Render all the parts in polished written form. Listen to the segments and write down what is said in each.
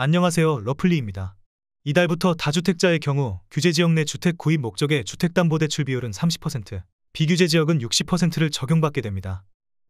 안녕하세요. 러플리입니다. 이달부터 다주택자의 경우 규제지역 내 주택 구입 목적의 주택담보대출 비율은 30%, 비규제 지역은 60%를 적용받게 됩니다.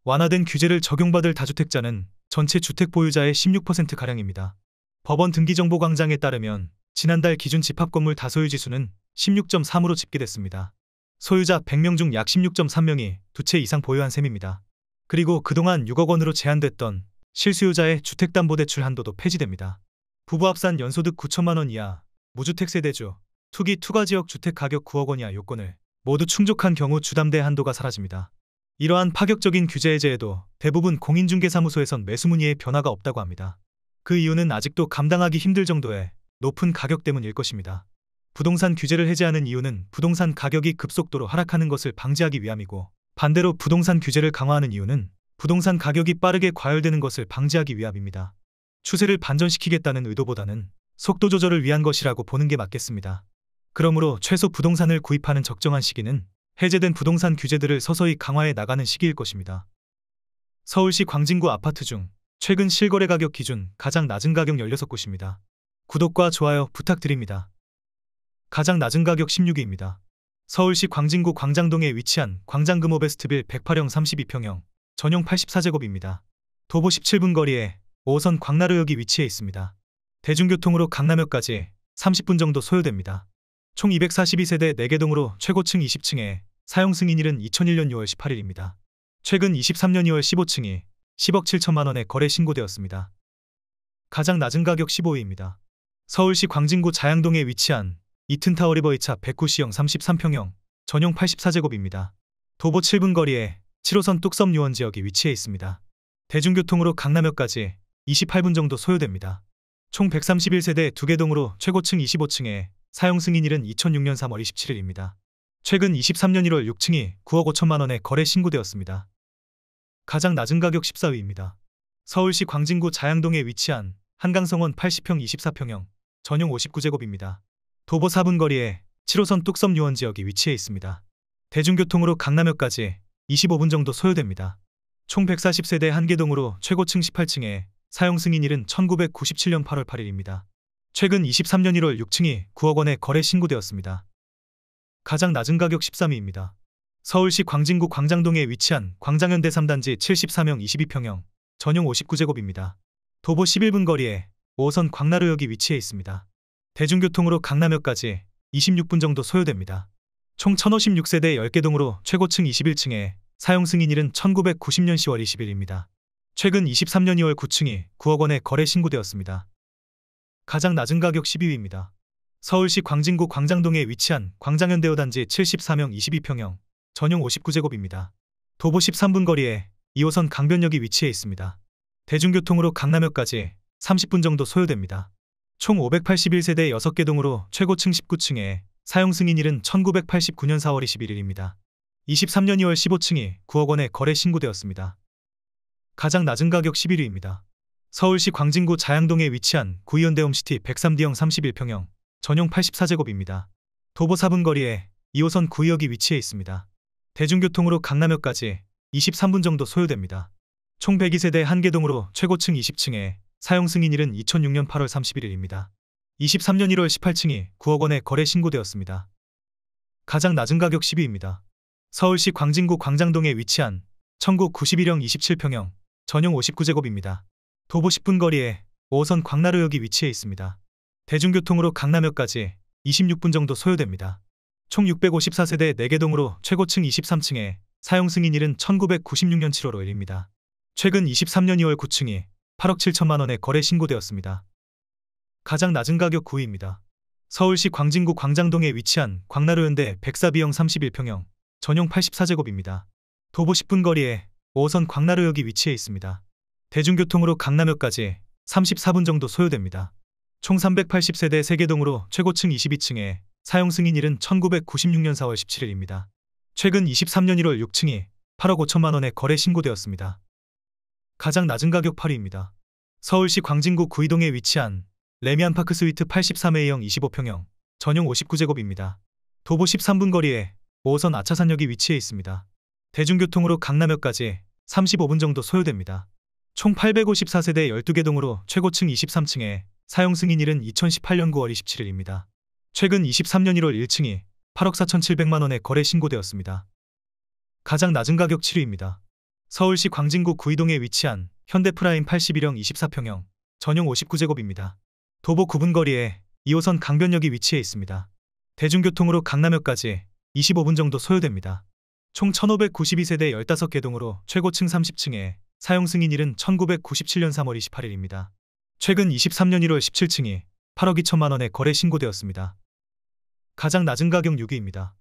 완화된 규제를 적용받을 다주택자는 전체 주택 보유자의 16%가량입니다. 법원 등기정보광장에 따르면 지난달 기준 집합건물 다소유 지수는 16.3으로 집계됐습니다. 소유자 100명 중 약 16.3명이 두 채 이상 보유한 셈입니다. 그리고 그동안 6억 원으로 제한됐던 실수요자의 주택담보대출 한도도 폐지됩니다. 부부 합산 연소득 9천만 원 이하, 무주택 세대주, 투기 투과지역 주택 가격 9억 원 이하 요건을 모두 충족한 경우 주담대 한도가 사라집니다. 이러한 파격적인 규제 해제에도 대부분 공인중개사무소에선 매수 문의에 변화가 없다고 합니다. 그 이유는 아직도 감당하기 힘들 정도의 높은 가격 때문일 것입니다. 부동산 규제를 해제하는 이유는 부동산 가격이 급속도로 하락하는 것을 방지하기 위함이고, 반대로 부동산 규제를 강화하는 이유는 부동산 가격이 빠르게 과열되는 것을 방지하기 위함입니다. 추세를 반전시키겠다는 의도보다는 속도 조절을 위한 것이라고 보는 게 맞겠습니다. 그러므로 최소 부동산을 구입하는 적정한 시기는 해제된 부동산 규제들을 서서히 강화해 나가는 시기일 것입니다. 서울시 광진구 아파트 중 최근 실거래 가격 기준 가장 낮은 가격 16곳입니다. 구독과 좋아요 부탁드립니다. 가장 낮은 가격 16위입니다. 서울시 광진구 광장동에 위치한 광장금호베스트빌 108형 32평형, 전용 84제곱입니다. 도보 17분 거리에 5호선 광나루역이 위치해 있습니다. 대중교통으로 강남역까지 30분 정도 소요됩니다. 총 242세대 4개 동으로 최고층 20층에 사용 승인일은 2001년 6월 18일입니다. 최근 23년 2월 15층이 10억 7천만 원에 거래 신고되었습니다. 가장 낮은 가격 15위입니다. 서울시 광진구 자양동에 위치한 이튼타워 리버이차 109C형 33평형, 전용 84제곱입니다. 도보 7분 거리에 7호선 뚝섬 유원 지역이 위치해 있습니다. 대중교통으로 강남역까지 28분 정도 소요됩니다. 총 131세대 2개 동으로 최고층 25층에 사용 승인일은 2006년 3월 27일입니다. 최근 23년 1월 6층이 9억 5천만 원에 거래 신고되었습니다. 가장 낮은 가격 14위입니다. 서울시 광진구 자양동에 위치한 한강성원 80평 24평형, 전용 59제곱입니다. 도보 4분 거리에 7호선 뚝섬 유원 지역이 위치해 있습니다. 대중교통으로 강남역까지 25분 정도 소요됩니다. 총 140세대 1개 동으로 최고층 18층에 사용 승인일은 1997년 8월 8일입니다. 최근 23년 1월 6층이 9억 원에 거래 신고되었습니다. 가장 낮은 가격 13위입니다. 서울시 광진구 광장동에 위치한 광장현대 3단지 74명 22평형, 전용 59제곱입니다. 도보 11분 거리에 5호선 광나루역이 위치해 있습니다. 대중교통으로 강남역까지 26분 정도 소요됩니다. 총 1056세대 10개 동으로 최고층 21층에 사용 승인일은 1990년 10월 20일입니다. 최근 23년 2월 9층이 9억 원에 거래 신고되었습니다. 가장 낮은 가격 12위입니다. 서울시 광진구 광장동에 위치한 광장현대 5단지 74명 22평형, 전용 59제곱입니다. 도보 13분 거리에 2호선 강변역이 위치해 있습니다. 대중교통으로 강남역까지 30분 정도 소요됩니다. 총 581세대 6개 동으로 최고층 19층에 사용 승인일은 1989년 4월 21일입니다. 23년 2월 15층이 9억 원에 거래 신고되었습니다. 가장 낮은 가격 11위입니다. 서울시 광진구 자양동에 위치한 구이현대홈시티 103D형 31평형, 전용 84제곱입니다. 도보 4분 거리에 2호선 구의역이 위치해 있습니다. 대중교통으로 강남역까지 23분 정도 소요됩니다. 총 102세대 1개 동으로 최고층 20층에 사용 승인일은 2006년 8월 31일입니다. 23년 1월 18층이 9억 원에 거래 신고되었습니다. 가장 낮은 가격 10위입니다. 서울시 광진구 광장동에 위치한 청구 91형 27평형, 전용 59제곱입니다. 도보 10분 거리에 5호선 광나루역이 위치해 있습니다. 대중교통으로 강남역까지 26분 정도 소요됩니다. 총 654세대 4개 동으로 최고층 23층에 사용 승인일은 1996년 7월 5일입니다. 최근 23년 2월 9층이 8억 7천만 원에 거래 신고되었습니다. 가장 낮은 가격 9위입니다. 서울시 광진구 광장동에 위치한 광나루현대 104B형 31평형, 전용 84제곱입니다. 도보 10분 거리에 5호선 광나루역이 위치해 있습니다. 대중교통으로 강남역까지 34분 정도 소요됩니다. 총 380세대 3개 동으로 최고층 22층에 사용 승인일은 1996년 4월 17일입니다. 최근 23년 1월 6층이 8억 5천만 원에 거래 신고되었습니다. 가장 낮은 가격 8위입니다. 서울시 광진구 구이동에 위치한 레미안파크 스위트 83A형 25평형, 전용 59제곱입니다. 도보 13분 거리에 5호선 아차산역이 위치해 있습니다. 대중교통으로 강남역까지 35분 정도 소요됩니다. 총 854세대 12개 동으로 최고층 23층에 사용 승인일은 2018년 9월 27일입니다. 최근 23년 1월 1층이 8억 4,700만 원에 거래 신고되었습니다. 가장 낮은 가격 7위입니다. 서울시 광진구 구이동에 위치한 현대프라임 81형 24평형 전용 59제곱입니다. 도보 9분 거리에 2호선 강변역이 위치해 있습니다. 대중교통으로 강남역까지 25분 정도 소요됩니다. 총 1592세대 15개동으로 최고층 30층에 사용 승인일은 1997년 3월 28일입니다. 최근 23년 1월 17층이 8억 2천만 원에 거래 신고되었습니다. 가장 낮은 가격 6위입니다.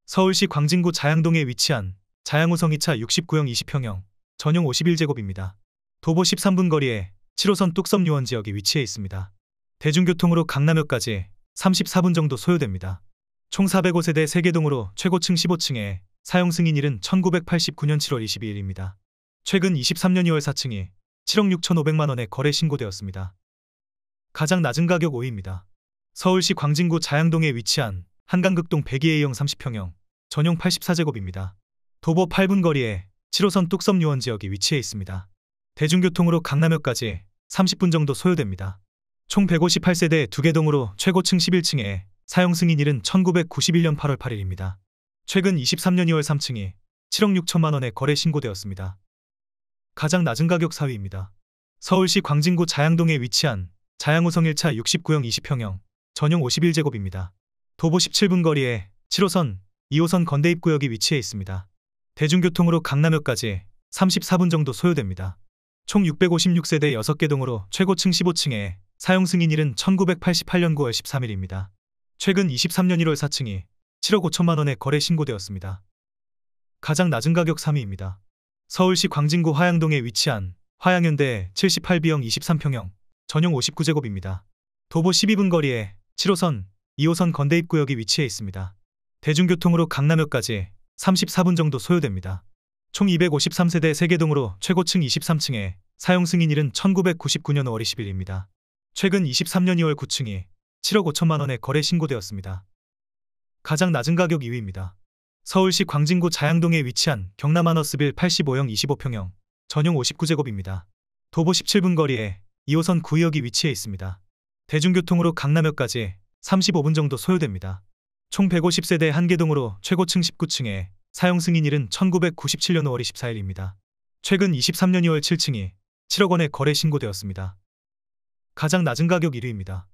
서울시 광진구 자양동에 위치한 자양호성 2차 69형 20평형 전용 51제곱입니다. 도보 13분 거리에 7호선 뚝섬 유원 지역이 위치해 있습니다. 대중교통으로 강남역까지 34분 정도 소요됩니다. 총 405세대 3개동으로 최고층 15층에 사용 승인일은 1989년 7월 22일입니다. 최근 23년 2월 4층이 7억 6,500만 원에 거래 신고되었습니다. 가장 낮은 가격 5위입니다. 서울시 광진구 자양동에 위치한 한강극동 102A형 30평형 전용 84제곱입니다. 도보 8분 거리에 7호선 뚝섬 유원 지역이 위치해 있습니다. 대중교통으로 강남역까지 30분 정도 소요됩니다. 총 158세대 2개동으로 최고층 11층에 사용 승인일은 1991년 8월 8일입니다. 최근 23년 2월 3층이 7억 6천만 원에 거래 신고되었습니다. 가장 낮은 가격 4위입니다. 서울시 광진구 자양동에 위치한 자양호성 1차 69형 20평형 전용 51제곱입니다. 도보 17분 거리에 7호선, 2호선 건대입구역이 위치해 있습니다. 대중교통으로 강남역까지 34분 정도 소요됩니다. 총 656세대 6개동으로 최고층 15층에 사용 승인일은 1988년 9월 13일입니다. 최근 23년 1월 4층이 7억 5천만 원에 거래 신고되었습니다. 가장 낮은 가격 3위입니다. 서울시 광진구 화양동에 위치한 화양현대 78B형 23평형 전용 59제곱입니다. 도보 12분 거리에 7호선, 2호선 건대입구역이 위치해 있습니다. 대중교통으로 강남역까지 34분 정도 소요됩니다. 총 253세대 3개동으로 최고층 23층에 사용 승인일은 1999년 5월 20일입니다. 최근 23년 2월 9층이 7억 5천만 원에 거래 신고되었습니다. 가장 낮은 가격 2위입니다. 서울시 광진구 자양동에 위치한 경남하너스빌 85형 25평형 전용 59제곱입니다. 도보 17분 거리에 2호선 구의역이 위치해 있습니다. 대중교통으로 강남역까지 35분 정도 소요됩니다. 총 150세대 1개동으로 최고층 19층에 사용 승인일은 1997년 5월 24일입니다. 최근 23년 2월 7층이 7억 원에 거래 신고되었습니다. 가장 낮은 가격 1위입니다.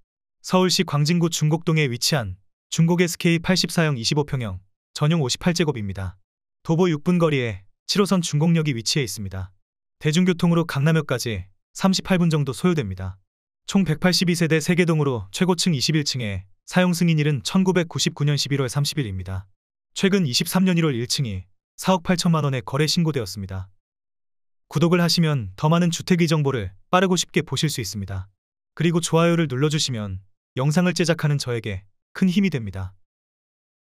서울시 광진구 중곡동에 위치한 중곡 SK 84형 25평형 전용 58제곱입니다. 도보 6분 거리에 7호선 중곡역이 위치해 있습니다. 대중교통으로 강남역까지 38분 정도 소요됩니다. 총 182세대 3개동으로 최고층 21층에 사용 승인일은 1999년 11월 30일입니다. 최근 23년 1월 1층이 4억 8천만 원에 거래 신고되었습니다. 구독을 하시면 더 많은 주택의 정보를 빠르고 쉽게 보실 수 있습니다. 그리고 좋아요를 눌러주시면 영상을 제작하는 저에게 큰 힘이 됩니다.